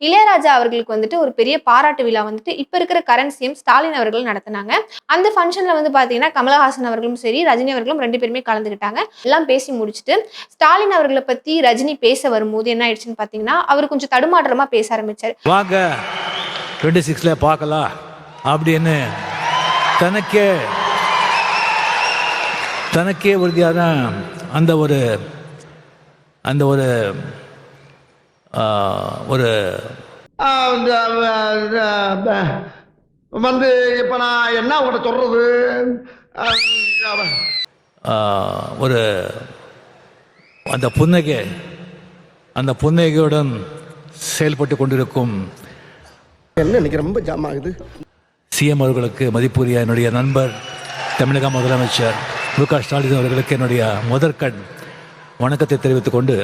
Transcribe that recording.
இளையராஜா அவர்களுக்கு வந்துட்டு ஒரு பெரிய பாராட்டு விழா வந்துட்டு இப்ப இருக்கிற கரண்ட் சிஎம் ஸ்டாலின் அவர்கள் நடத்துனாங்க. அந்த ஃபங்ஷன்ல வந்து பார்த்தீங்கன்னா, கமலஹாசன் அவர்களும் சரி, ரஜினி அவர்களும் 2 பேருமே கலந்துக்கிட்டாங்க. எல்லாம் பேசி முடிச்சுட்டு, ஸ்டாலின் அவர்கள பத்தி ரஜினி பேச வரும்போது என்ன ஆயிடுச்சுன்னு பார்த்தீங்கன்னா, அவரு கொஞ்சம் தடுமாற்றமா பேச ஆரம்பிச்சாரு. வாங்க 26ல பார்க்கலாம் அப்படின்னு தனக்கே தனக்கே உறுதியான அந்த ஒரு அந்த ஒரு ஒரு வந்து இப்ப நான் என்ன உங்கள்கிட்ட சொல்றது ஒரு அந்த புன்னகையுடன் செயல்பட்டு கொண்டிருக்கும் என்ன இன்னைக்கு ரொம்ப ஜாம் ஆகுது. சிஎம் அவர்களுக்கு மதிப்புரிய என்னுடைய நண்பர் தமிழக முதலமைச்சர் மு.க. ஸ்டாலின் அவர்களுக்கு என்னுடைய முதற்கண் வணக்கத்தை தெரிவித்துக் கொண்டு